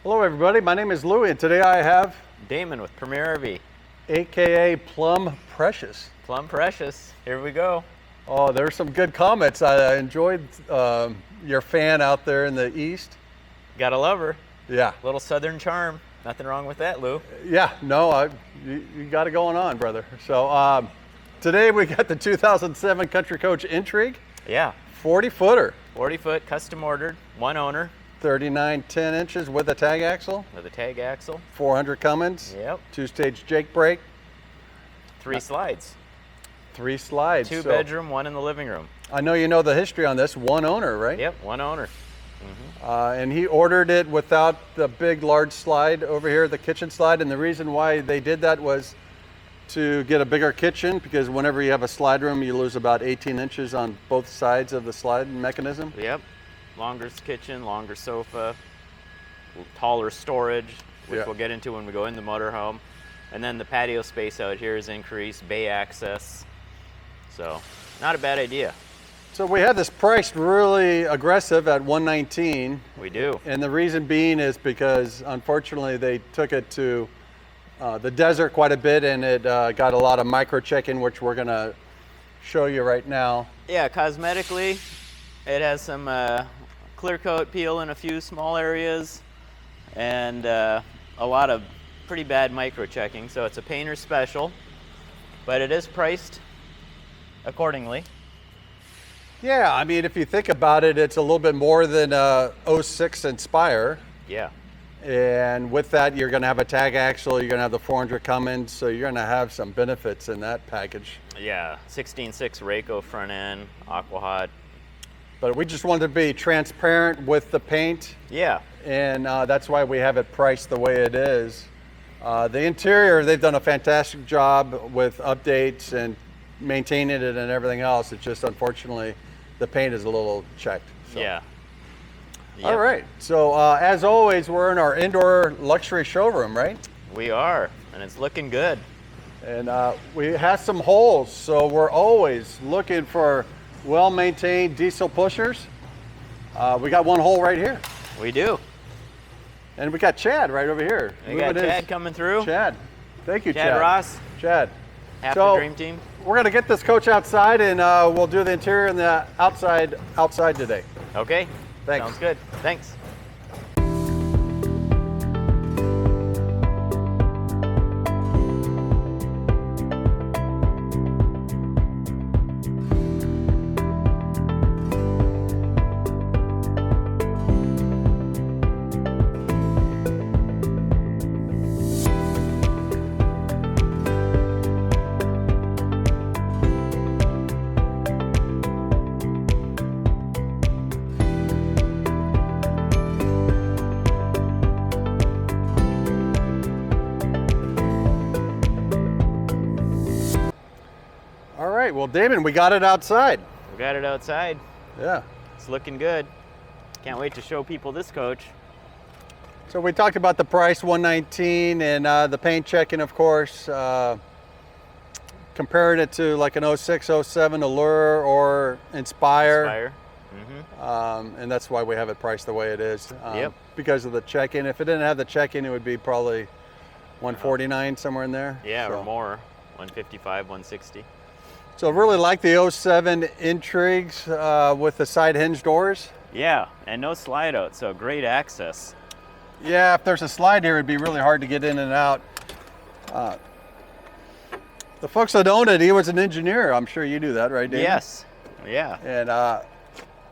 Hello everybody, my name is Louie and today I have Damon with Premier RV. AKA Plum Precious. Plum Precious, here we go. Oh, there's some good comments. I enjoyed your fan out there in the east. Gotta love her. Yeah. Little southern charm. Nothing wrong with that, Lou. Yeah, no, you got it going on, brother. So today we got the 2007 Country Coach Intrigue. Yeah. 40 footer. 40 foot, custom ordered, one owner. 39 10 inches with a tag axle. With a tag axle. 400 Cummins. Yep. 2-stage Jake brake. 3 slides. 3 slides. 2 bedroom, 1 in the living room. I know you know the history on this. One owner, right? Yep, one owner. And he ordered it without the big, large slide over here, the kitchen slide. And the reason why they did that was to get a bigger kitchen, because whenever you have a slide room, you lose about 18 inches on both sides of the slide mechanism. Yep. Longer kitchen, longer sofa, taller storage, which we'll get into when we go in the motorhome. And then the patio space out here is increased, bay access. So, not a bad idea. So we have this priced really aggressive at $119. We do. And the reason being is because, unfortunately, they took it to the desert quite a bit, and it got a lot of micro check-in, which we're going to show you right now. Yeah, cosmetically, it has some clear coat peel in a few small areas, and a lot of pretty bad micro checking. So it's a painter's special, but it is priced accordingly. Yeah, I mean, if you think about it, it's a little bit more than a 06 Inspire. Yeah. And with that, you're going to have a tag axle, you're going to have the 400 Cummins, so you're going to have some benefits in that package. Yeah, 16.6 Reyco front end, aqua hot. But we just wanted to be transparent with the paint. Yeah. And that's why we have it priced the way it is. The interior, they've done a fantastic job with updates and maintaining it and everything else. It's just, unfortunately, the paint is a little checked. So. Yeah. Yep. All right, so as always, we're in our indoor luxury showroom, right? We are, and it's looking good. And we have some holes, so we're always looking for well-maintained diesel pushers. We got one hole right here. We do. And we got Chad right over here. We got Chad coming through. Chad. Thank you, Chad. Chad Ross. Chad. Half the dream team. We're gonna get this coach outside, and we'll do the interior and the outside today. Okay. Thanks. Sounds good. Thanks. Well, Damon, we got it outside. We got it outside. Yeah. It's looking good. Can't wait to show people this coach. So we talked about the price, $119, and the paint checking, of course. Comparing it to like an 06, 07 Allure or Inspire. And that's why we have it priced the way it is. Because of the check-in. If it didn't have the check-in, it would be probably $149, somewhere in there. Yeah, or more. $155, $160. So I really like the 07 Intrigues with the side hinge doors. Yeah, and no slide out, so great access. Yeah, if there's a slide here, it'd be really hard to get in and out. The folks that owned it, he was an engineer. I'm sure you knew that, right, Damon? Yes, yeah. And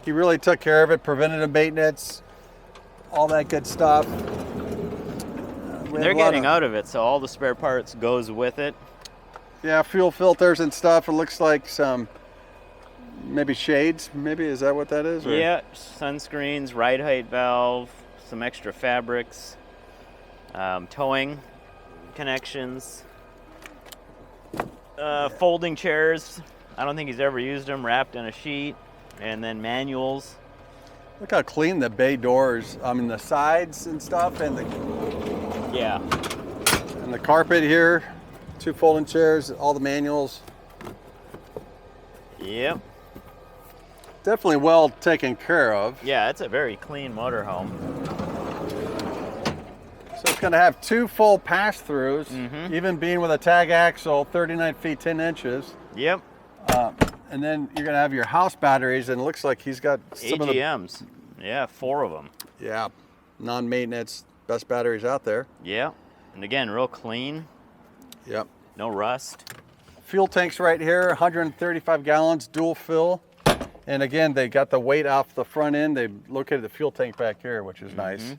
he really took care of it, preventative maintenance, all that good stuff. They're getting out of it, so all the spare parts goes with it. Yeah, fuel filters and stuff. It looks like some, maybe shades, maybe, is that what that is? Or? Yeah, sunscreens, ride height valve, some extra fabrics, towing connections, folding chairs. I don't think he's ever used them, wrapped in a sheet, and then manuals. Look how clean the bay doors, I mean the sides and stuff, and the and the carpet here. 2 folding chairs, all the manuals. Yep. Definitely well taken care of. Yeah, it's a very clean motorhome. So it's going to have 2 full pass-throughs, even being with a tag axle, 39 feet 10 inches. Yep. And then you're going to have your house batteries, and it looks like he's got some AGMs. Yeah, 4 of them. Yeah, non-maintenance, best batteries out there. Yeah, and again, real clean. Yep. No rust. Fuel tanks right here, 135 gallons, dual fill. And again, they got the weight off the front end. They located the fuel tank back here, which is nice.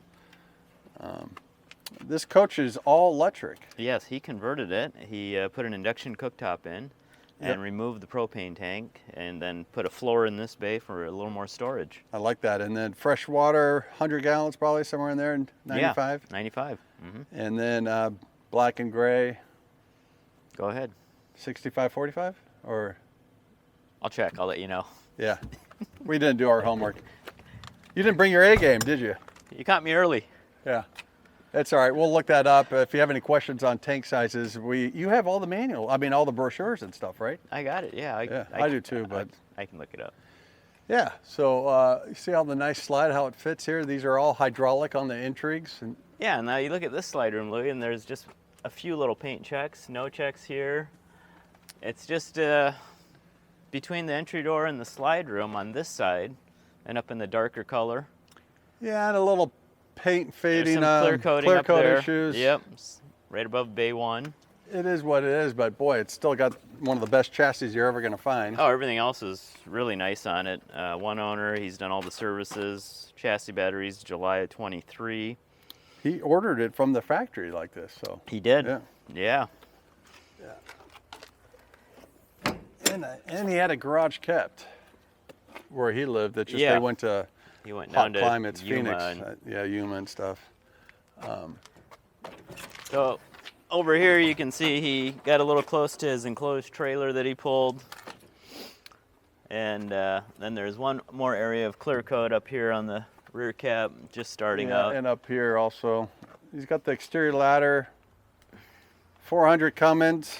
This coach is all electric. Yes, he converted it. He put an induction cooktop in and removed the propane tank and then put a floor in this bay for a little more storage. I like that. And then fresh water, 100 gallons probably somewhere in there, 95? Yeah, 95. And then black and gray. Go ahead. 65-45 or? I'll check. I'll let you know. Yeah, we didn't do our homework. You didn't bring your A game, did you? You caught me early. Yeah, that's all right. We'll look that up. If you have any questions on tank sizes, you have all the manual. I mean, all the brochures and stuff, right? I got it. Yeah, I do too. But I can look it up. Yeah. So you see how the nice slide, how it fits here. These are all hydraulic on the Intrigues. And yeah. Now you look at this slide room, Louie, and there's just a few little paint checks. No checks here. It's just between the entry door and the slide room on this side, and up in the darker color. Yeah, and a little paint fading, some clear coating clear up coat there. issues. Yep, right above bay 1. It is what it is, but boy, it's still got one of the best chassis you're ever going to find. Oh, everything else is really nice on it. One owner, he's done all the services. Chassis batteries, July of 23. He ordered it from the factory like this, so. He did. Yeah. And he had a garage kept where he lived. That just they went to he went hot down to climates, Yuma Phoenix, Yuma and stuff. So over here you can see he got a little close to his enclosed trailer that he pulled. And then there's one more area of clear coat up here on the rear cap, just starting out. And up here also. He's got the exterior ladder, 400 Cummins,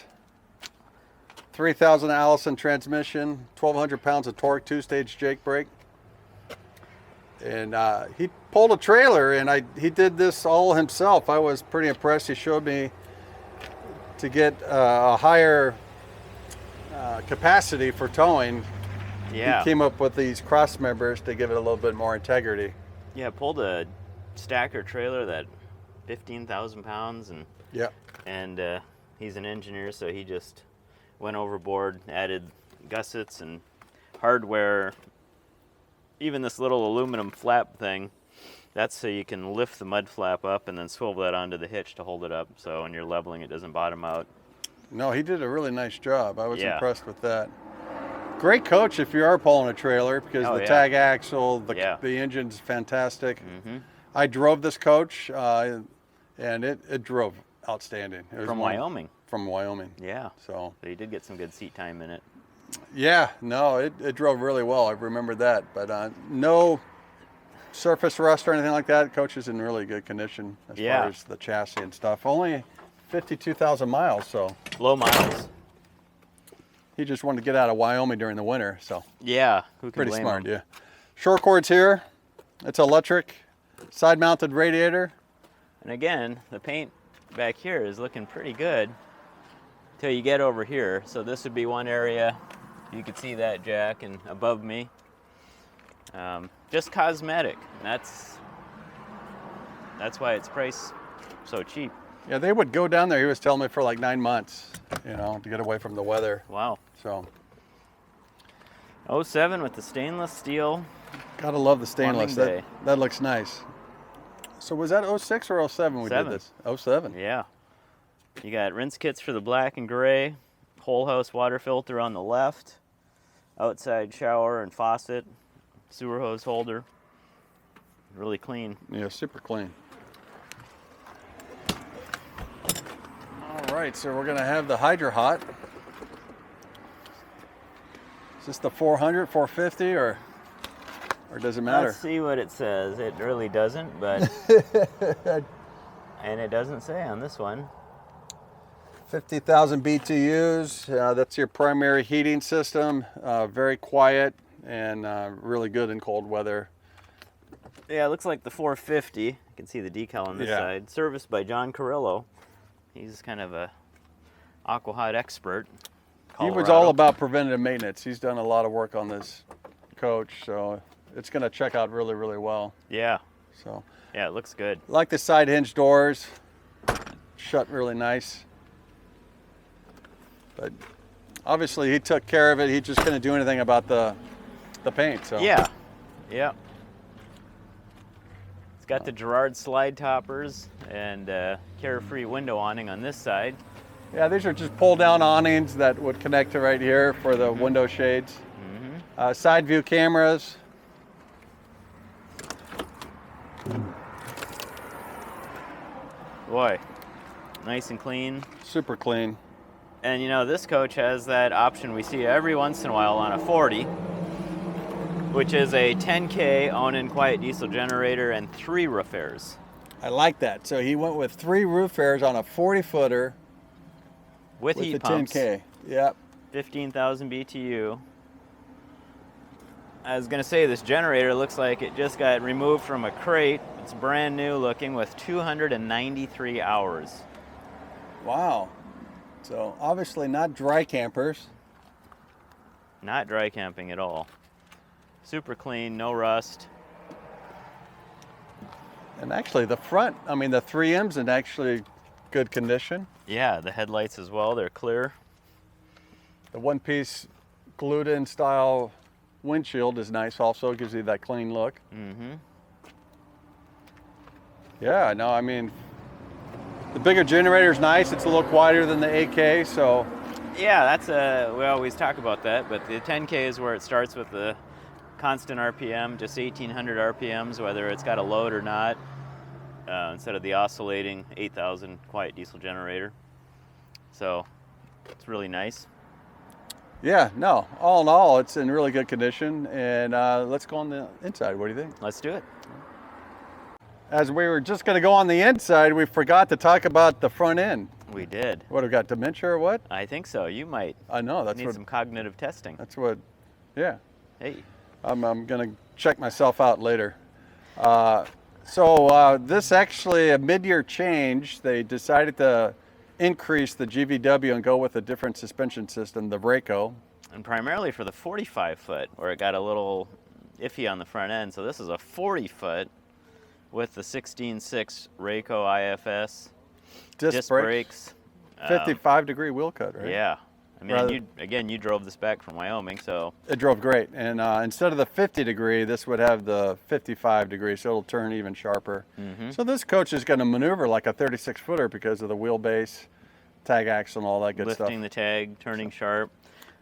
3,000 Allison transmission, 1,200 pounds of torque, 2-stage Jake brake. And he pulled a trailer, and he did this all himself. I was pretty impressed. He showed me to get a higher capacity for towing. Yeah. He came up with these cross members to give it a little bit more integrity. Yeah, pulled a stacker trailer that 15,000 pounds, and he's an engineer, so he just went overboard, added gussets and hardware. Even this little aluminum flap thing, that's so you can lift the mud flap up and then swivel that onto the hitch to hold it up, so when you're leveling it doesn't bottom out. No, he did a really nice job. I was impressed with that. Great coach if you are pulling a trailer, because the tag axle, the engine's fantastic. I drove this coach, and it drove outstanding. It was From Wyoming. From Wyoming. Yeah. So you did get some good seat time in it. Yeah, no, it drove really well. I remember that. But no surface rust or anything like that. Coach is in really good condition as far as the chassis and stuff. Only 52,000 miles, so. Low miles. He just wanted to get out of Wyoming during the winter, so. Yeah, who can pretty blame smart, him? yeah. Short cords here. It's electric, side-mounted radiator. And again, the paint back here is looking pretty good till you get over here. So this would be one area. You could see that jack, and above me, just cosmetic. And that's why it's priced so cheap. Yeah, they would go down there, he was telling me, for like 9 months, to get away from the weather. Wow. So. 07 with the stainless steel. Gotta love the stainless. Day. That looks nice. So was that 06 or 07 we did this? 07. Yeah. You got rinse kits for the black and gray, whole house water filter on the left, outside shower and faucet, sewer hose holder. Really clean. Yeah, super clean. All right, so we're gonna have the Hydro Hot. Is this the 400, 450, or does it matter? Let's see what it says. It really doesn't, but and it doesn't say on this one. 50,000 BTUs. That's your primary heating system. Very quiet and really good in cold weather. Yeah, it looks like the 450. You can see the decal on this side. Serviced by John Carrillo. He's kind of a aqua-hot expert. He was all about preventative maintenance. He's done a lot of work on this coach, so it's going to check out really, really well. Yeah. So. Yeah, it looks good. Like the side hinge doors, shut really nice. But obviously he took care of it. He just couldn't do anything about the paint. So. Yeah. Yeah. It's got the Girard slide toppers and Carefree window awning on this side. Yeah, these are just pull down awnings that would connect to right here for the window shades. Side view cameras. Boy, nice and clean. Super clean. And you know, this coach has that option we see every once in a while on a 40, which is a 10K Onan quiet diesel generator and 3 roof airs. I like that. So he went with 3 roof airs on a 40-footer with heat pumps. 10K. Yep. 15,000 BTU. I was going to say, this generator looks like it just got removed from a crate. It's brand new looking with 293 hours. Wow. So obviously not dry campers. Not dry camping at all. Super clean, no rust. And actually the front, I mean the 3M's in actually good condition. Yeah, the headlights as well, they're clear. The one-piece glued-in style windshield is nice also, gives you that clean look. Yeah, no, I mean, the bigger generator's nice. It's a little quieter than the 8K, so. Yeah, that's we always talk about that, but the 10K is where it starts with the constant RPM, just 1,800 RPMs, whether it's got a load or not, instead of the oscillating 8,000 quiet diesel generator. So it's really nice. Yeah, no, all in all, it's in really good condition. And let's go on the inside. What do you think? Let's do it. As we were just going to go on the inside, we forgot to talk about the front end. We did. What, have we got dementia or what? I think so. You might. I know. That's need some cognitive testing. That's what, yeah. Hey. I'm going to check myself out later. This actually, a mid-year change, they decided to increase the GVW and go with a different suspension system, the Reyco. And primarily for the 45 foot, where it got a little iffy on the front end. So this is a 40 foot with the 16.6 Reyco IFS disc brakes. 55-degree wheel cut, right? Yeah. I mean, you drove this back from Wyoming, so. It drove great. And instead of the 50-degree, this would have the 55-degree, so it'll turn even sharper. So this coach is going to maneuver like a 36-footer because of the wheelbase, tag axle, and all that good stuff. Lifting the tag, turning sharp.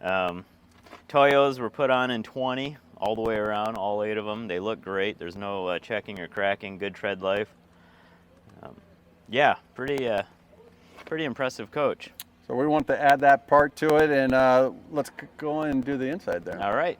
Toyos were put on in 20, all the way around, all 8 of them. They look great. There's no checking or cracking, good tread life. Yeah, pretty impressive coach. So we want to add that part to it, and let's go and do the inside there. All right.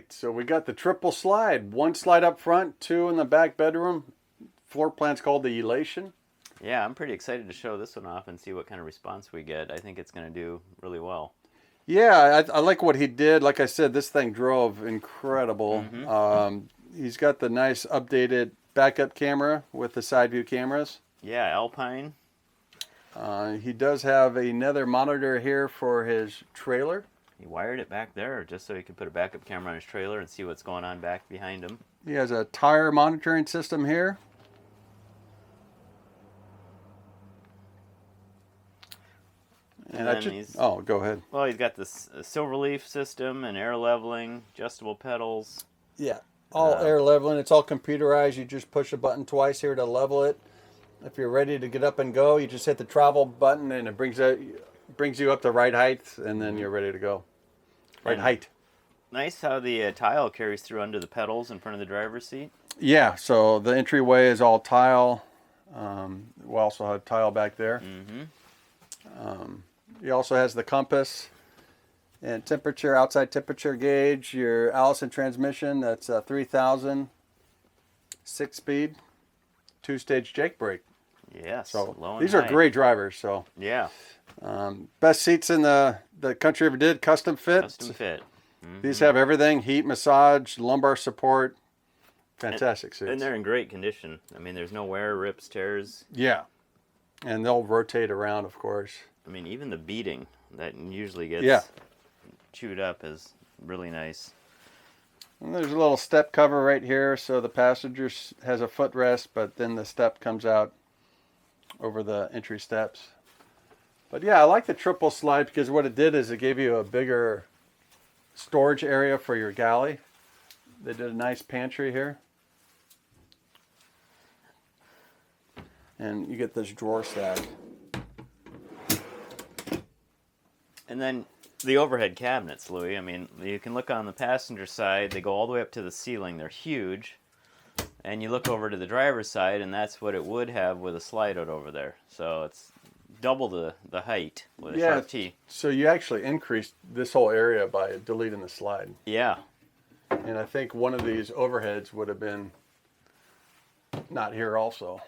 So we got the triple slide, 1 slide up front, 2 in the back bedroom. Floor plan's called the Elation. Yeah, I'm pretty excited to show this one off and see what kind of response we get. I think it's going to do really well. Yeah, I like what he did. Like I said, this thing drove incredible. He's got the nice updated backup camera with the side view cameras. Yeah, Alpine. He does have another monitor here for his trailer. He wired it back there just so he could put a backup camera on his trailer and see what's going on back behind him. He has a tire monitoring system here And And then oh, go ahead. well, he's got this silver leaf system and air leveling, adjustable pedals. Yeah, all air leveling. It's all computerized. You just push a button twice here to level it. If you're ready to get up and go, you just hit the travel button, and it brings you up to right height, and then you're ready to go. Right height. Nice how the tile carries through under the pedals in front of the driver's seat. Yeah, so the entryway is all tile. We also have tile back there. He also has the compass and temperature, outside temperature gauge. Your Allison transmission, that's 3,000, 6-speed, 2-stage Jake brake. Yes, So low and these are high. great drivers. So Yeah, best seats in the country ever did, custom fit. custom fit. These have everything: heat, massage, lumbar support. Fantastic seats. And they're in great condition. I mean, there's no wear, rips, tears. Yeah, and they'll rotate around, of course. I mean, even the beading that usually gets chewed up is really nice. And there's a little step cover right here, so the passenger has a footrest, but then the step comes out over the entry steps. But yeah, I like the triple slide because what it did is it gave you a bigger storage area for your galley. They did a nice pantry here. And you get this drawer stack. And then the overhead cabinets, Louie. I mean, you can look on the passenger side. They go all the way up to the ceiling. They're huge. And you look over to the driver's side, and that's what it would have with a slide out over there. So it's double the height with a sharp T. So you actually increased this whole area by deleting the slide. Yeah. And I think one of these overheads would have been not here also.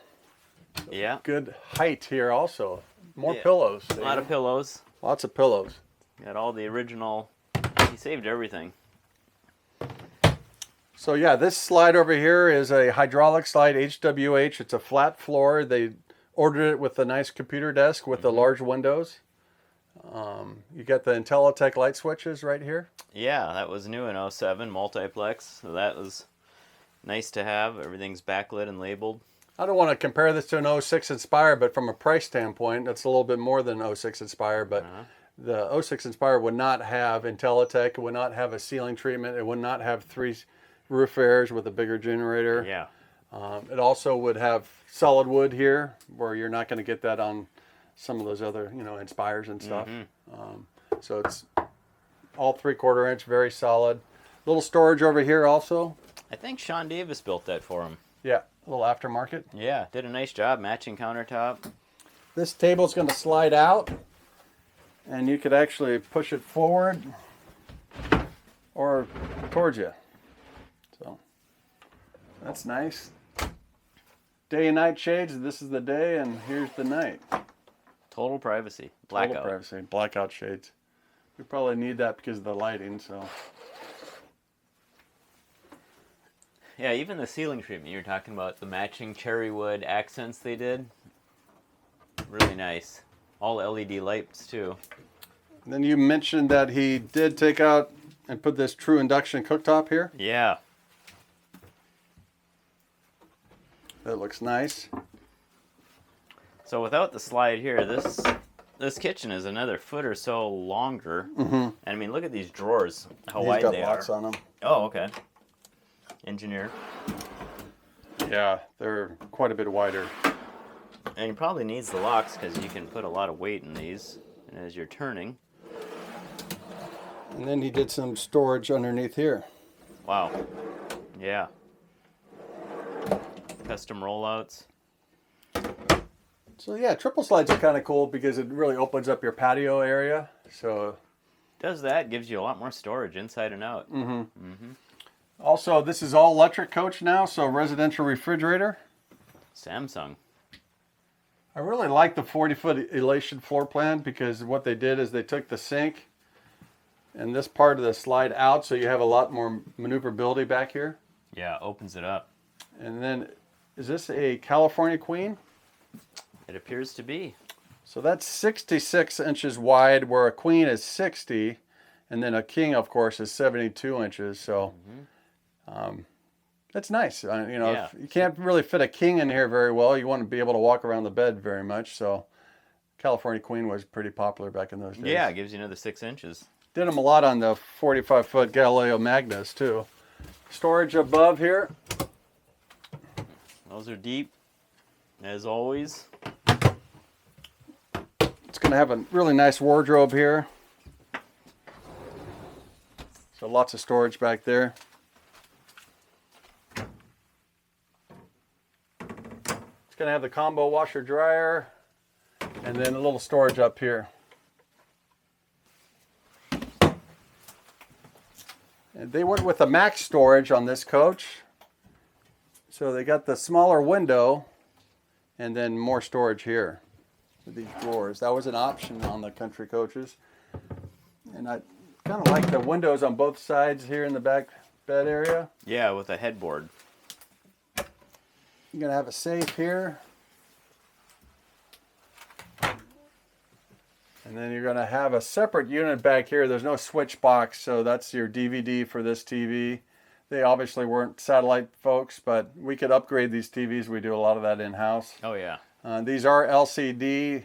Yeah. Good height here also. More Yeah. pillows. A lot of pillows. Lots of pillows. Got all the original. He saved everything. So yeah, this slide over here is a hydraulic slide, HWH. It's a flat floor. They ordered it with a nice computer desk with the large windows. You got the IntelliTech light switches right here. Yeah, that was new in 07, multiplex. So that was nice to have. Everything's backlit and labeled. I don't want to compare this to an 06 Inspire, but from a price standpoint, that's a little bit more than 06 Inspire. But the 06 Inspire would not have IntelliTech. It would not have a ceiling treatment. It would not have 3 roof airs with a bigger generator. Yeah. It also would have solid wood here, where you're not going to get that on some of those other, Inspires and stuff. So it's all 3/4 inch, very solid. Little storage over here also. I think Sean Davis built that for him. Yeah, a little aftermarket. Yeah, did a nice job matching countertop. This table's going to slide out, and you could actually push it forward or towards you. So that's nice. Day and night shades. This is the day, and here's the night. Total privacy. Blackout. Total privacy. Blackout shades. We probably need that because of the lighting. So Yeah, even the ceiling treatment you're talking about, the matching cherry wood accents they did. Really nice. All LED lights too. then you mentioned that he did take out and put this true induction cooktop here. Yeah. That looks nice. So without the slide here, this kitchen is another foot or so longer. And I mean, look at these drawers, how He's wide got they locks are. on them. Oh, okay. Engineer. Yeah, they're quite a bit wider. And he probably needs the locks because you can put a lot of weight in these as you're turning. And then he did some storage underneath here. Wow. Yeah. Custom rollouts. So yeah, triple slides are kind of cool because it really opens up your patio area. So Does that, gives you a lot more storage inside and out. also, this is all electric coach now, so residential refrigerator. Samsung. I really like the 40-foot Elation floor plan because what they did is they took the sink and this part of the slide out, so you have a lot more maneuverability back here. Yeah, opens it up. And then, is this a California Queen? It appears to be. So that's 66 inches wide, where a queen is 60, and then a king, of course, is 72 inches. So that's nice. Yeah. You can't really fit a king in here very well. You want to be able to walk around the bed very much. So California Queen was pretty popular back in those days. Yeah, it gives you another 6 inches. Did them a lot on the 45-foot Galileo Magnus too. Storage above here. Those are deep, as always. It's going to have a really nice wardrobe here. So lots of storage back there. It's going to have the combo washer dryer and then a little storage up here. And they went with the max storage on this coach. So they got the smaller window and then more storage here with these drawers. That was an option on the Country Coaches. And I kind of like the windows on both sides here in the back bed area. Yeah, with a headboard. You're going to have a safe here. And then you're going to have a separate unit back here. There's no switch box, so that's your DVD for this TV. They obviously weren't satellite folks, but we could upgrade these TVs. We do a lot of that in-house. Oh, yeah. These are LCD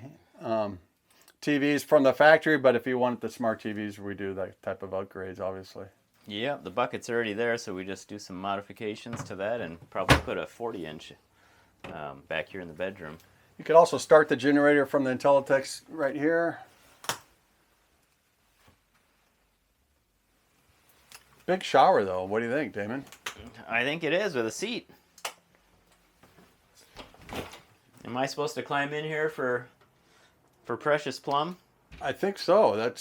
TVs from the factory, but if you want the smart TVs, we do that type of upgrades, obviously. Yeah, the bucket's already there, so we just do some modifications to that and probably put a 40-inch back here in the bedroom. You could also start the generator from the Intellitex right here. Big shower, though. What do you think, Damon? I think it is with a seat. Am I supposed to climb in here for Precious Plum? I think so.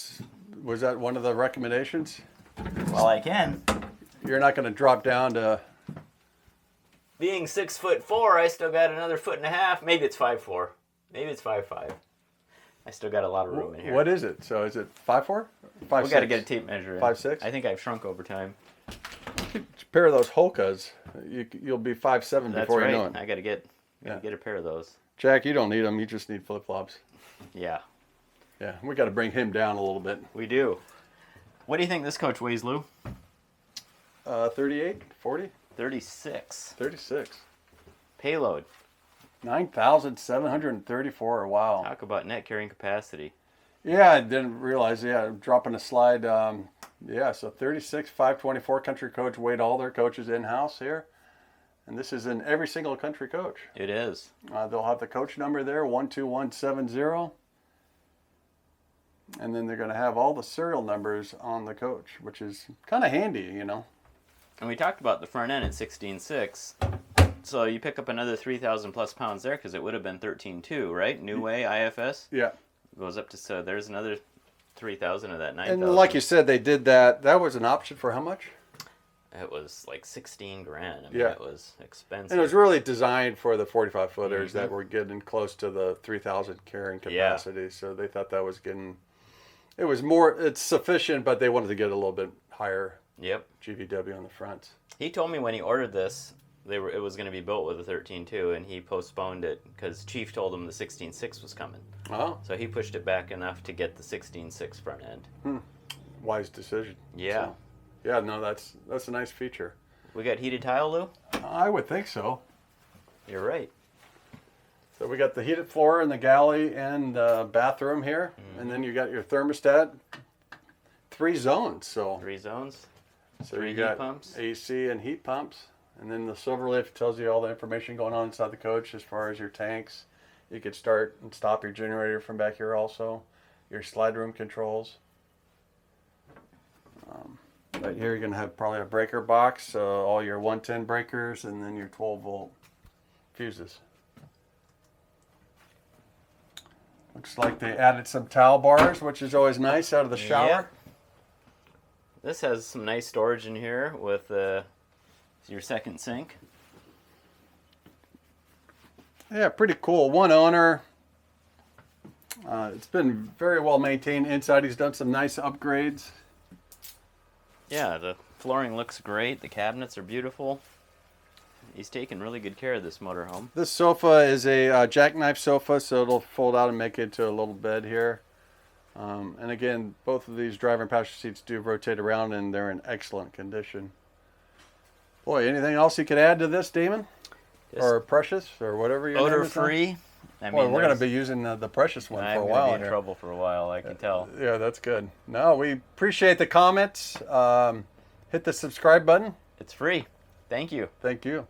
Was that one of the recommendations? Well, I can. You're not going to drop down to... Being 6'4", I still got another 1.5 feet. Maybe it's 5'4". Maybe it's 5'5". I still got a lot of room in here. What is it? So is it 5'4"? 5'6"? We got to get a tape measure. 5'6"? I think I've shrunk over time. A pair of those Hokas. You'll be 5'7" before you know it. I got to get a pair of those. Jack, you don't need them. You just need flip-flops. Yeah. Yeah, we got to bring him down a little bit. We do. What do you think this coach weighs, Lou? 38, 40? 36. 36. Payload. 9,734. Wow. Talk about net carrying capacity. Yeah, I didn't realize. Yeah, dropping a slide. Yeah, so 36, 524 Country Coach weighed all their coaches in-house here. And this is in every single Country Coach. It is. They'll have the coach number there, 12170. And then they're going to have all the serial numbers on the coach, which is kind of handy, you know. And we talked about the front end at 16.6. So you pick up another 3,000 plus pounds there because it would have been 13.2, right? New Way IFS? Yeah. Goes up to, so there's another 3,000 of that 9,000. And like you said, they did that. That was an option for how much? It was like 16 grand. I mean, Yeah. it was expensive. And it was really designed for the 45-footers that were getting close to the 3,000 carrying capacity. Yeah. So they thought that was getting, it's sufficient, but they wanted to get a little bit higher. Yep. GVW on the front. He told me when he ordered this, it was going to be built with a 13.2, and he postponed it because Chief told him the 16.6 was coming. Oh. So he pushed it back enough to get the 16.6 front end. Wise decision. Yeah. So, yeah, no, that's a nice feature. We got heated tile, Lou? I would think so. You're right. So we got the heated floor in the galley and bathroom here, and then you got your thermostat. 3 zones. So 3 zones. So 3 you heat got pumps. AC and heat pumps, and then the silver lift tells you all the information going on inside the coach as far as your tanks. You could start and stop your generator from back here also. Your slide room controls. Right here you're going to have probably a breaker box, all your 110 breakers, and then your 12-volt fuses. Looks like they added some towel bars, which is always nice out of the shower. Yep. This has some nice storage in here with your second sink. Yeah, pretty cool. One owner. It's been very well maintained inside. He's done some nice upgrades. Yeah, the flooring looks great. The cabinets are beautiful. He's taken really good care of this motorhome. This sofa is a jackknife sofa, so it'll fold out and make it into a little bed here. And again, both of these driver and passenger seats do rotate around, and they're in excellent condition. Boy, anything else you could add to this, Damon? Or Precious, or whatever your name is? Odor-free. I Boy, mean, we're going to there's- be using the precious one I'm for a gonna while be in here. trouble for a while, I can tell. Yeah, that's good. No, we appreciate the comments. Hit the subscribe button. It's free. Thank you. Thank you.